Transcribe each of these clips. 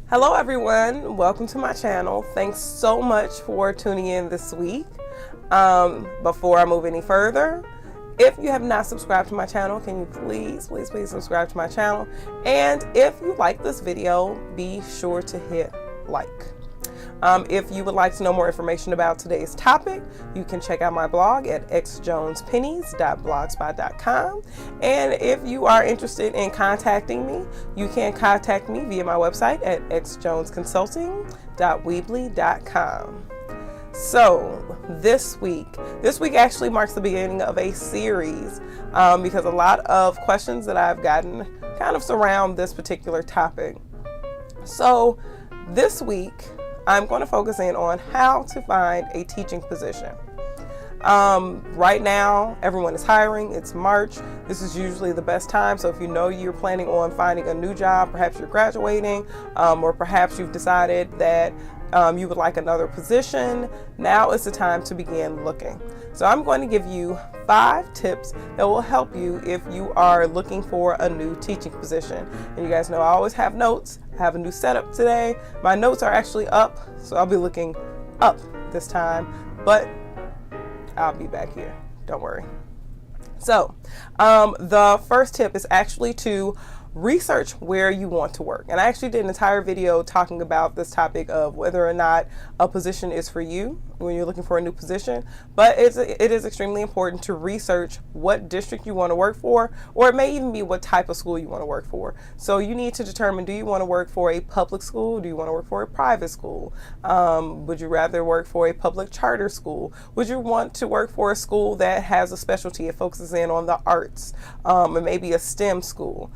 Hello everyone, welcome to my channel. Thanks so much for tuning in this week. Before I move any further, if you have not subscribed to my channel, can you please subscribe to my channel? And if you like this video, be sure to hit like. If you would like to know more information about today's topic, you can check out my blog at xjonespennies.blogspot.com. And if you are interested in contacting me, you can contact me via my website at xjonesconsulting.weebly.com. So this week actually marks the beginning of a series because a lot of questions that I've gotten kind of surround this particular topic. So this week, I'm going to focus in on how to find a teaching position. Right now, everyone is hiring. It's March. This is usually the best time. So if you know you're planning on finding a new job, perhaps you're graduating, or perhaps you've decided that you would like another position, now is the time to begin looking. So I'm going to give you 5 tips that will help you if you are looking for a new teaching position. And you guys know I always have notes. I have a new setup today. My notes are actually up, so I'll be looking up this time, but I'll be back here. Don't worry. So the first tip is actually to research where you want to work. And I actually did an entire video talking about this topic of whether or not a position is for you when you're looking for a new position. But it is extremely important to research what district you want to work for, or it may even be what type of school you want to work for. So you need to determine, do you want to work for a public school? Do you want to work for a private school? Would you rather work for a public charter school? Would you want to work for a school that has a specialty, it focuses in on the arts, and maybe a STEM school?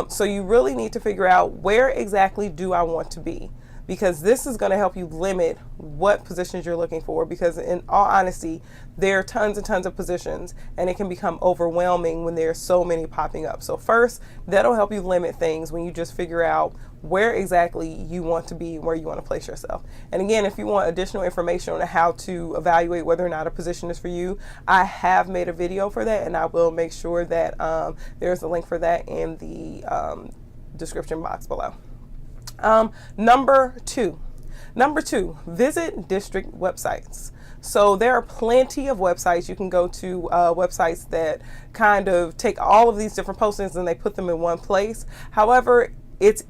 So you really need to figure out, where exactly do I want to be? Because this is going to help you limit what positions you're looking for, because in all honesty, there are tons and tons of positions and it can become overwhelming when there are so many popping up. So first, that'll help you limit things when you just figure out where exactly you want to be, where you want to place yourself. And again, if you want additional information on how to evaluate whether or not a position is for you, I have made a video for that, and I will make sure that there's a link for that in the description box below. Number two, visit district websites. So there are plenty of websites. You can go to websites that kind of take all of these different postings and they put them in one place. However, it's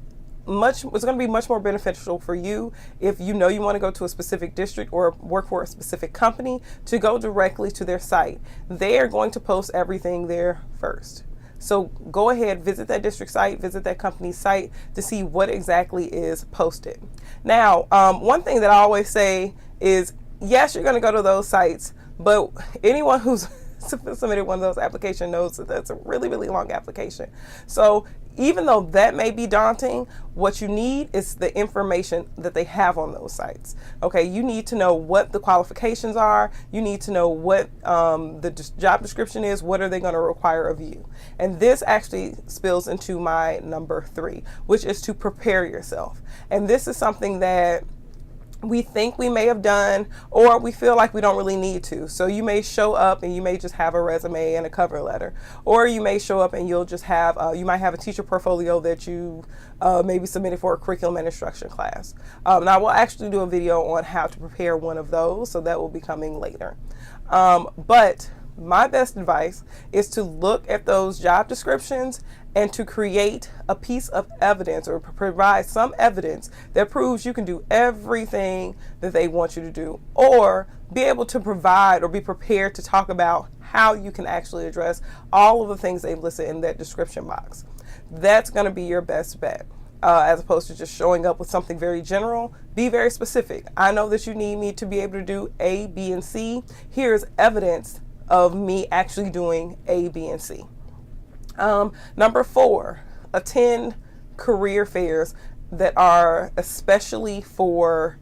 going to be much more beneficial for you if you know you want to go to a specific district or work for a specific company to go directly to their site. They are going to post everything there first. So go ahead, visit that district site, visit that company's site to see what exactly is posted. Now, one thing that I always say is, yes, you're going to go to those sites, but anyone who's submitted one of those applications knows that that's a really, really long application. So even though that may be daunting, what you need is the information that they have on those sites. Okay, you need to know what the qualifications are. You need to know what the job description is. What are they going to require of you? And this actually spills into my number 3, which is to prepare yourself. And this is something that we think we may have done, or we feel like we don't really need to. So you may show up and you may just have a resume and a cover letter, or you may show up and you'll just have, you might have a teacher portfolio that you maybe submitted for a curriculum and instruction class. Now we'll actually do a video on how to prepare one of those, so that will be coming later. But my best advice is to look at those job descriptions and to create a piece of evidence, or provide some evidence that proves you can do everything that they want you to do, or be able to provide or be prepared to talk about how you can actually address all of the things they've listed in that description box. That's going to be your best bet. As opposed to just showing up with something very general. Be very specific. I know that you need me to be able to do A, B, and C. Here's evidence of me actually doing A, B, and C. Number 4, attend career fairs that are especially for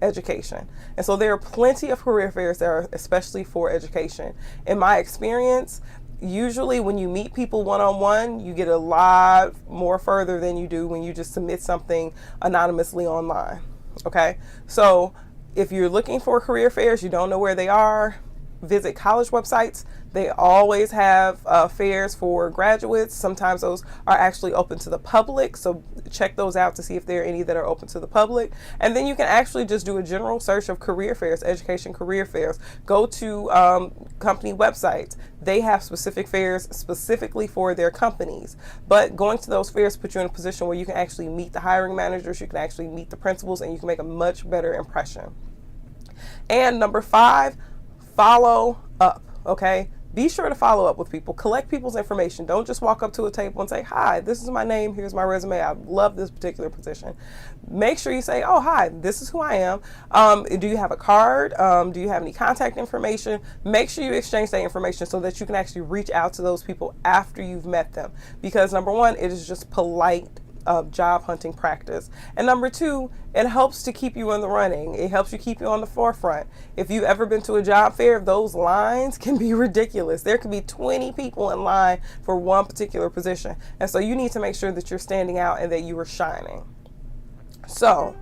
education. And so there are plenty of career fairs that are especially for education. In my experience, usually when you meet people one-on-one, you get a lot more further than you do when you just submit something anonymously online. Okay, so if you're looking for career fairs, you don't know where they are, visit college websites. They always have fairs for graduates. Sometimes those are actually open to the public, so check those out to see if there are any that are open to the public. And then you can actually just do a general search of career fairs, education career fairs. Go to company websites. They have specific fairs specifically for their companies. But going to those fairs puts you in a position where you can actually meet the hiring managers, you can actually meet the principals, and you can make a much better impression. And number 5, follow up, okay? Be sure to follow up with people. Collect people's information. Don't just walk up to a table and say, hi, this is my name. Here's my resume. I love this particular position. Make sure you say, oh, hi, this is who I am. Do you have a card? Do you have any contact information? Make sure you exchange that information so that you can actually reach out to those people after you've met them. Because number 1, it is just polite job hunting practice. And number 2, it helps to keep you in the running. It helps you keep you on the forefront. If you've ever been to a job fair, those lines can be ridiculous. There could be 20 people in line for one particular position. And so you need to make sure that you're standing out and that you are shining. So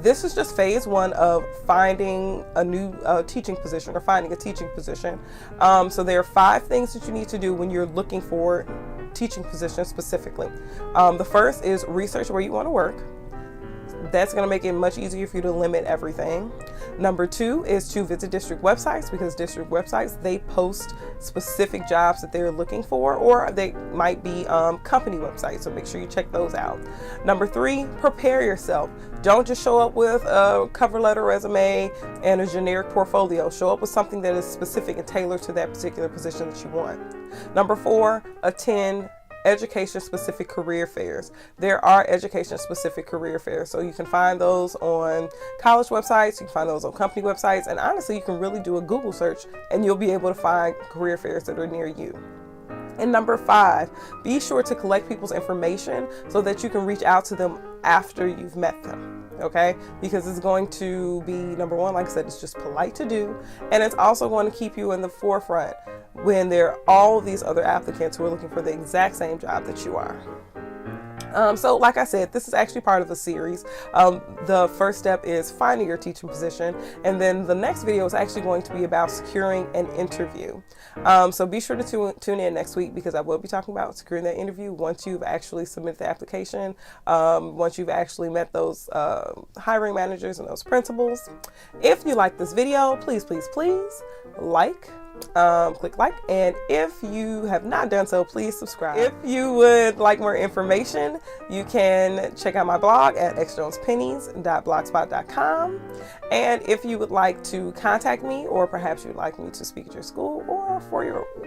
this is just phase 1 of finding a new teaching position or finding a teaching position. So there are 5 things that you need to do when you're looking for teaching positions specifically. The first is research where you want to work. That's going to make it much easier for you to limit everything. Number 2 is to visit district websites, because district websites, they post specific jobs that they're looking for, or they might be company websites, so make sure you check those out. Number 3, prepare yourself. Don't just show up with a cover letter, resume, and a generic portfolio. Show up with something that is specific and tailored to that particular position that you want. Number 4, attend education-specific career fairs. There are education-specific career fairs, so you can find those on college websites, you can find those on company websites, and honestly, you can really do a Google search and you'll be able to find career fairs that are near you. And number 5, be sure to collect people's information so that you can reach out to them after you've met them, okay? Because it's going to be, number 1, like I said, it's just polite to do, and it's also going to keep you in the forefront when there are all these other applicants who are looking for the exact same job that you are. So like I said, this is actually part of a series. The first step is finding your teaching position, and then the next video is actually going to be about securing an interview. So be sure to tune in next week, because I will be talking about securing that interview once you've actually submitted the application, once you've actually met those hiring managers and those principals. If you like this video, please like. Click like, and if you have not done so, please subscribe. If you would like more information, you can check out my blog at xjonespennies.blogspot.com. And if you would like to contact me, or perhaps you'd like me to speak at your school or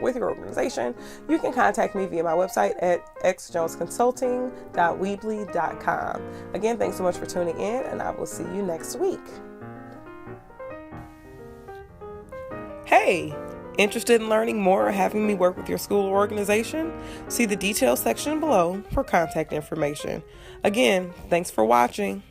with your organization, you can contact me via my website at xjonesconsulting.weebly.com. Again, thanks so much for tuning in, and I will see you next week. Hey! Interested in learning more or having me work with your school or organization? See the details section below for contact information. Again, thanks for watching.